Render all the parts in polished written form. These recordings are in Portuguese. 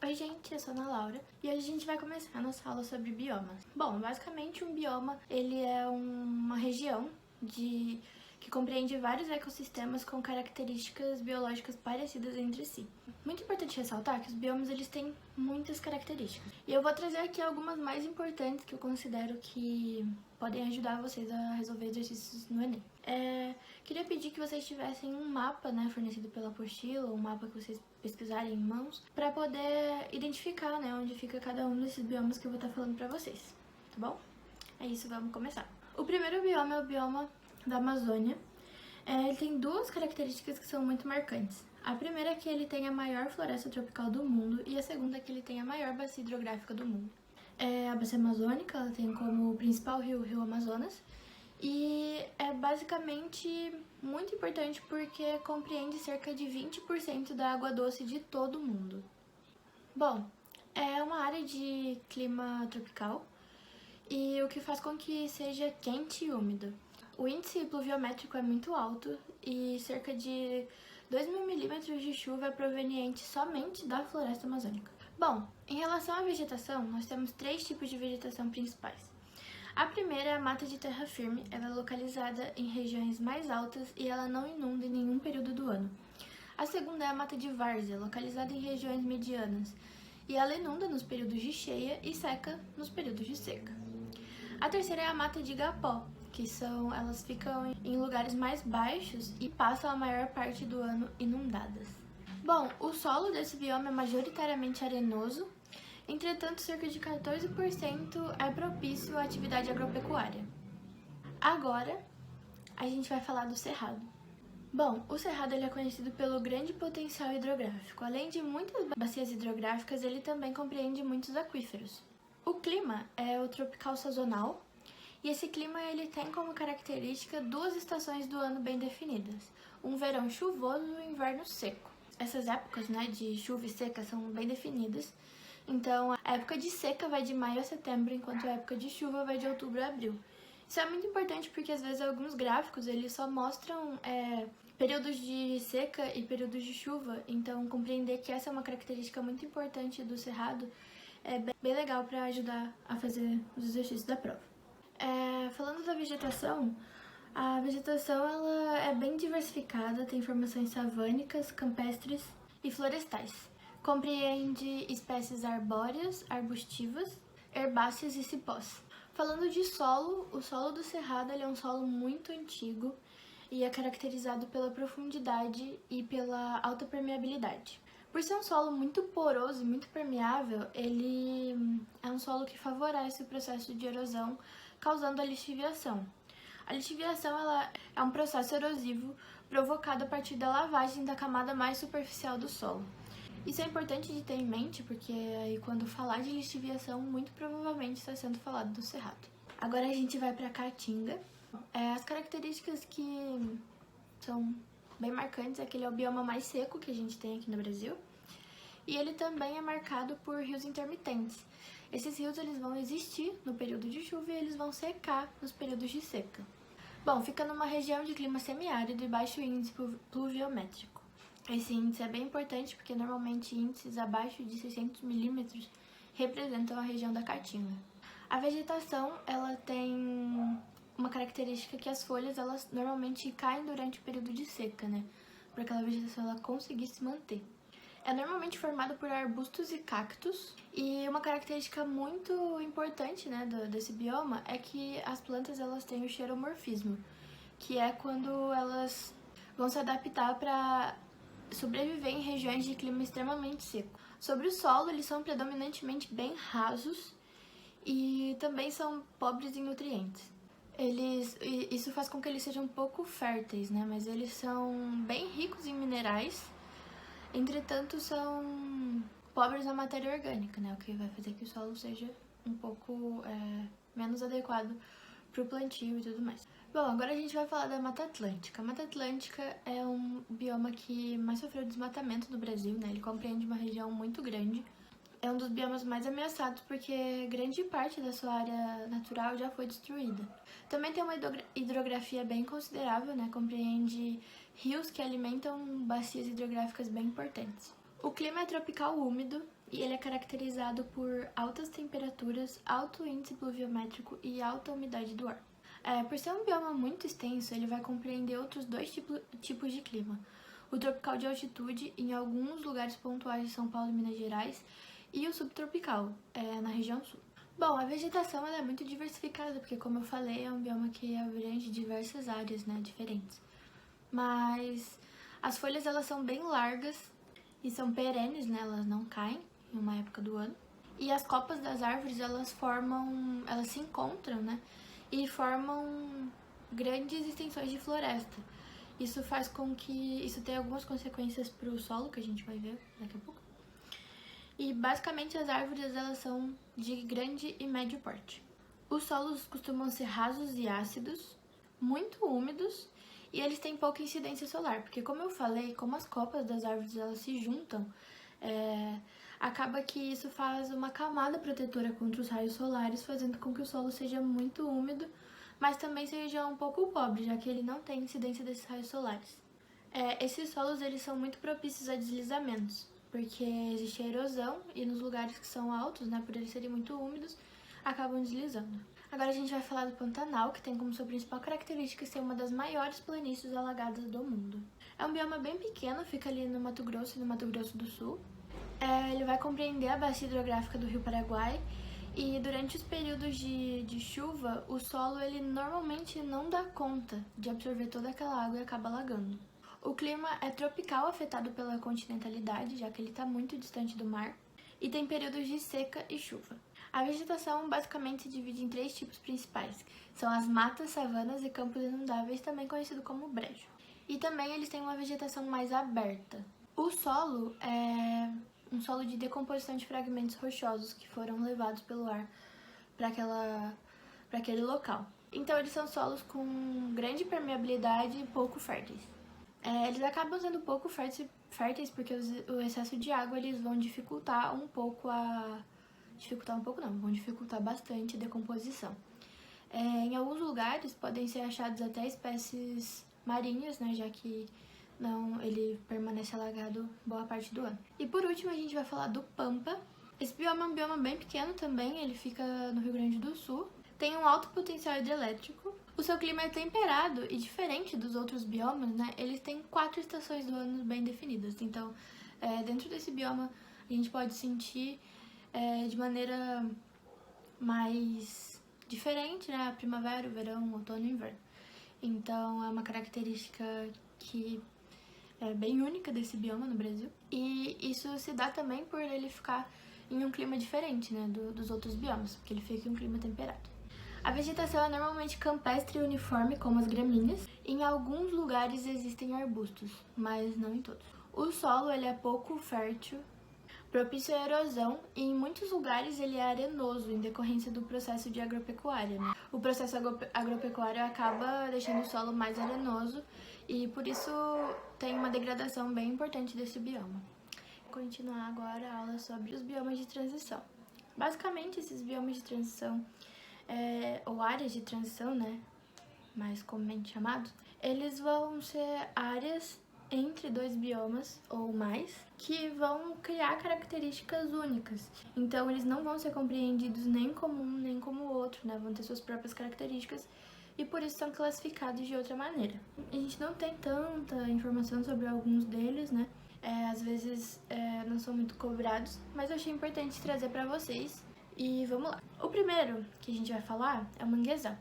Oi gente, eu sou a Ana Laura e hoje a gente vai começar a nossa aula sobre biomas. Bom, basicamente um bioma ele é uma região que compreende vários ecossistemas com características biológicas parecidas entre si. Muito importante ressaltar que os biomas eles têm muitas características. E eu vou trazer aqui algumas mais importantes que eu considero que podem ajudar vocês a resolver exercícios no Enem. Queria pedir que vocês tivessem um mapa, fornecido pela apostila, um mapa que vocês pesquisarem em mãos, para poder identificar, onde fica cada um desses biomas que eu vou estar falando para vocês, tá bom? É isso, vamos começar. O primeiro bioma é o bioma da Amazônia. Ele tem duas características que são muito marcantes. A primeira é que ele tem a maior floresta tropical do mundo e a segunda é que ele tem a maior bacia hidrográfica do mundo. A bacia amazônica ela tem como principal rio o Rio Amazonas e é basicamente muito importante porque compreende cerca de 20% da água doce de todo o mundo. Bom, é uma área de clima tropical e o que faz com que seja quente e úmido. O índice pluviométrico é muito alto e cerca de 2.000 milímetros de chuva é proveniente somente da floresta amazônica. Bom, em relação à vegetação, nós temos 3 tipos de vegetação principais. A primeira é a mata de terra firme, ela é localizada em regiões mais altas e ela não inunda em nenhum período do ano. A segunda é a mata de várzea, localizada em regiões medianas, e ela inunda nos períodos de cheia e seca nos períodos de seca. A terceira é a mata de igapó, elas ficam em lugares mais baixos e passam a maior parte do ano inundadas. Bom, o solo desse bioma é majoritariamente arenoso. Entretanto, cerca de 14% é propício à atividade agropecuária. Agora, a gente vai falar do cerrado. Bom, o cerrado ele é conhecido pelo grande potencial hidrográfico. Além de muitas bacias hidrográficas, ele também compreende muitos aquíferos. O clima é o tropical sazonal, e esse clima ele tem como característica 2 estações do ano bem definidas, um verão chuvoso e um inverno seco. Essas épocas de chuva e seca são bem definidas. Então, a época de seca vai de maio a setembro, enquanto a época de chuva vai de outubro a abril. Isso é muito importante porque, às vezes, alguns gráficos eles só mostram períodos de seca e períodos de chuva. Então, compreender que essa é uma característica muito importante do cerrado é bem legal para ajudar a fazer os exercícios da prova. Falando da vegetação, a vegetação ela é bem diversificada, tem formações savânicas, campestres e florestais. Compreende espécies arbóreas, arbustivas, herbáceas e cipós. Falando de solo, o solo do cerrado ele é um solo muito antigo e é caracterizado pela profundidade e pela alta permeabilidade. Por ser um solo muito poroso e muito permeável, ele é um solo que favorece o processo de erosão, causando a lixiviação. A lixiviação ela é um processo erosivo provocado a partir da lavagem da camada mais superficial do solo. Isso é importante de ter em mente, porque aí quando falar de lixiviação, muito provavelmente está sendo falado do cerrado. Agora a gente vai para a caatinga. As características que são bem marcantes é que ele é o bioma mais seco que a gente tem aqui no Brasil. E ele também é marcado por rios intermitentes. Esses rios eles vão existir no período de chuva e eles vão secar nos períodos de seca. Bom, fica numa região de clima semiárido e baixo índice pluviométrico. Esse índice é bem importante porque normalmente índices abaixo de 600 milímetros representam a região da caatinga. A vegetação ela tem uma característica que as folhas elas normalmente caem durante o período de seca, para aquela vegetação ela conseguir se manter. É normalmente formado por arbustos e cactos, e uma característica muito importante desse bioma é que as plantas elas têm o xeromorfismo, que é quando elas vão se adaptar para sobreviver em regiões de clima extremamente seco. Sobre o solo, eles são predominantemente bem rasos e também são pobres em nutrientes. Isso faz com que eles sejam pouco férteis, mas eles são bem ricos em minerais. Entretanto, são pobres na matéria orgânica, o que vai fazer que o solo seja um pouco menos adequado para o plantio e tudo mais. Bom, agora a gente vai falar da Mata Atlântica. A Mata Atlântica é um bioma que mais sofreu desmatamento no Brasil, Ele compreende uma região muito grande. É um dos biomas mais ameaçados porque grande parte da sua área natural já foi destruída. Também tem uma hidrografia bem considerável, Compreende rios que alimentam bacias hidrográficas bem importantes. O clima é tropical úmido e ele é caracterizado por altas temperaturas, alto índice pluviométrico e alta umidade do ar. Por ser um bioma muito extenso, ele vai compreender outros dois tipos de clima. O tropical de altitude, em alguns lugares pontuais de São Paulo e Minas Gerais, e o subtropical, na região sul. Bom, a vegetação ela é muito diversificada, porque como eu falei, é um bioma que abrange diversas áreas, né, diferentes. Mas as folhas elas são bem largas e são perenes, né, elas não caem em uma época do ano. E as copas das árvores elas se encontram, né, e formam grandes extensões de floresta. Isso faz com que isso tenha algumas consequências para o solo, que a gente vai ver daqui a pouco. E basicamente as árvores elas são de grande e médio porte. Os solos costumam ser rasos e ácidos, muito úmidos, e eles têm pouca incidência solar, porque como eu falei, como as copas das árvores elas se juntam, acaba que isso faz uma camada protetora contra os raios solares, fazendo com que o solo seja muito úmido, mas também seja um pouco pobre, já que ele não tem incidência desses raios solares. Esses solos eles são muito propícios a deslizamentos, porque existe a erosão e nos lugares que são altos, né, por eles serem muito úmidos, acabam deslizando. Agora a gente vai falar do Pantanal, que tem como sua principal característica ser uma das maiores planícies alagadas do mundo. É um bioma bem pequeno, fica ali no Mato Grosso e no Mato Grosso do Sul. Ele vai compreender a bacia hidrográfica do Rio Paraguai e durante os períodos de chuva, o solo ele normalmente não dá conta de absorver toda aquela água e acaba alagando. O clima é tropical, afetado pela continentalidade, já que ele está muito distante do mar, e tem períodos de seca e chuva. A vegetação basicamente se divide em 3 tipos principais, são as matas, savanas e campos inundáveis, também conhecido como brejo. E também eles têm uma vegetação mais aberta. O solo é um solo de decomposição de fragmentos rochosos que foram levados pelo ar para aquele local. Então eles são solos com grande permeabilidade e pouco férteis. Eles acabam sendo pouco férteis porque o excesso de água eles vão dificultar bastante a decomposição. Em alguns lugares podem ser achados até espécies marinhas, né, já que ele permanece alagado boa parte do ano. E por último a gente vai falar do Pampa. Esse bioma é um bioma bem pequeno também, ele fica no Rio Grande do Sul. Tem um alto potencial hidrelétrico. O seu clima é temperado e diferente dos outros biomas, né? Eles têm 4 estações do ano bem definidas. Então, dentro desse bioma, a gente pode sentir de maneira mais diferente, né? A primavera, o verão, o outono e o inverno. Então, é uma característica que é bem única desse bioma no Brasil. E isso se dá também por ele ficar em um clima diferente, né, dos outros biomas, porque ele fica em um clima temperado. A vegetação é normalmente campestre e uniforme, como as gramíneas. Em alguns lugares existem arbustos, mas não em todos. O solo ele é pouco fértil, propício à erosão, e em muitos lugares ele é arenoso, em decorrência do processo de agropecuária, né? O processo agropecuário acaba deixando o solo mais arenoso e por isso tem uma degradação bem importante desse bioma. Vou continuar agora a aula sobre os biomas de transição. Basicamente, esses biomas de transição, ou áreas de transição, né, mais comumente chamados, eles vão ser áreas entre 2 biomas ou mais que vão criar características únicas. Então, eles não vão ser compreendidos nem como um nem como o outro, né? Vão ter suas próprias características e por isso são classificados de outra maneira. A gente não tem tanta informação sobre alguns deles, né? Às vezes não são muito cobrados, mas eu achei importante trazer para vocês. E vamos lá. O primeiro que a gente vai falar é o manguezal.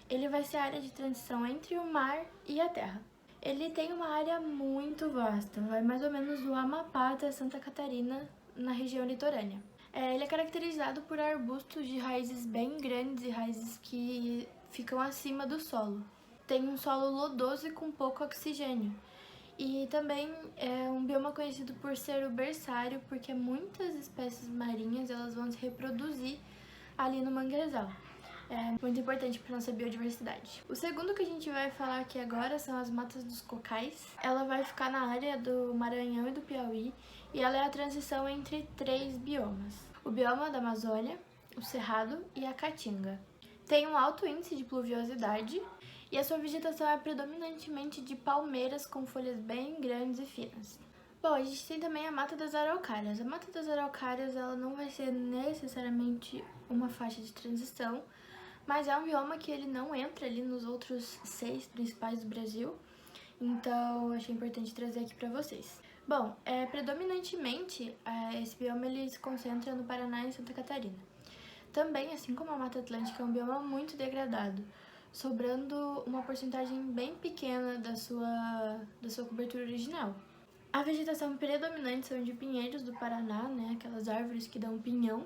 Ele vai ser a área de transição entre o mar e a terra. Ele tem uma área muito vasta, vai mais ou menos do Amapá até Santa Catarina, na região litorânea. Ele é caracterizado por arbustos de raízes bem grandes e raízes que ficam acima do solo. Tem um solo lodoso e com pouco oxigênio. E também é um bioma conhecido por ser o berçário, porque muitas espécies marinhas elas vão se reproduzir ali no manguezal. É muito importante para nossa biodiversidade. O segundo que a gente vai falar aqui agora são as matas dos cocais. Ela vai ficar na área do Maranhão e do Piauí e ela é a transição entre 3 biomas. O bioma da Amazônia, o Cerrado e a Caatinga. Tem um alto índice de pluviosidade e a sua vegetação é predominantemente de palmeiras com folhas bem grandes e finas. Bom, a gente tem também a Mata das Araucárias. A Mata das Araucárias ela não vai ser necessariamente uma faixa de transição, mas é um bioma que ele não entra ali nos outros 6 principais do Brasil, então achei importante trazer aqui para vocês. Bom, predominantemente esse bioma ele se concentra no Paraná e Santa Catarina. Também, assim como a Mata Atlântica, é um bioma muito degradado, sobrando uma porcentagem bem pequena da sua cobertura original. A vegetação predominante são de pinheiros do Paraná, né, aquelas árvores que dão pinhão,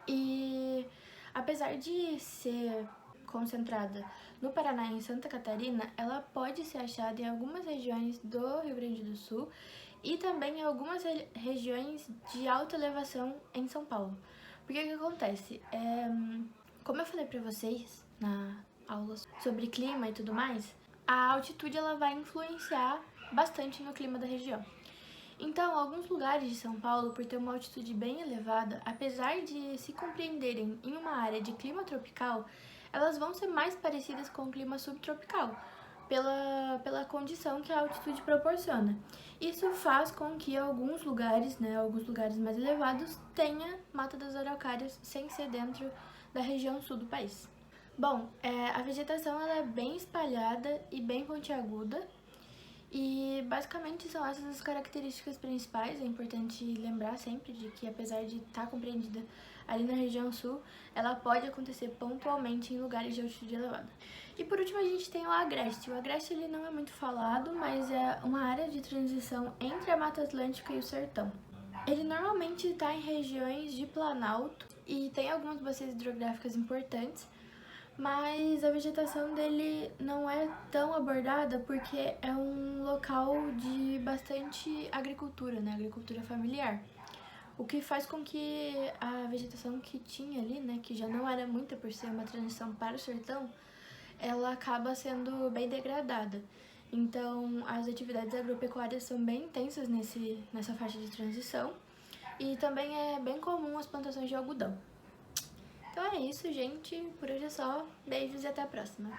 e apesar de ser concentrada no Paraná e em Santa Catarina, ela pode ser achada em algumas regiões do Rio Grande do Sul e também em algumas regiões de alta elevação em São Paulo. Porque o que acontece? Como eu falei pra vocês na aula sobre clima e tudo mais, a altitude ela vai influenciar bastante no clima da região. Então, alguns lugares de São Paulo, por ter uma altitude bem elevada, apesar de se compreenderem em uma área de clima tropical, elas vão ser mais parecidas com o clima subtropical, pela condição que a altitude proporciona. Isso faz com que alguns lugares mais elevados, tenha Mata das Araucárias sem ser dentro da região sul do país. Bom, a vegetação ela é bem espalhada e bem pontiaguda, e basicamente são essas as características principais. É importante lembrar sempre de que, apesar de estar compreendida ali na região sul, ela pode acontecer pontualmente em lugares de altitude elevada. E por último a gente tem o agreste. O agreste ele não é muito falado, mas é uma área de transição entre a Mata Atlântica e o sertão. Ele normalmente está em regiões de planalto e tem algumas bacias hidrográficas importantes, mas a vegetação dele não é tão abordada porque é um local de bastante agricultura, né? Agricultura familiar. O que faz com que a vegetação que tinha ali, né, que já não era muita por ser uma transição para o sertão, ela acaba sendo bem degradada. Então, as atividades agropecuárias são bem intensas nessa faixa de transição e também é bem comum as plantações de algodão. Então é isso, gente. Por hoje é só. Beijos e até a próxima.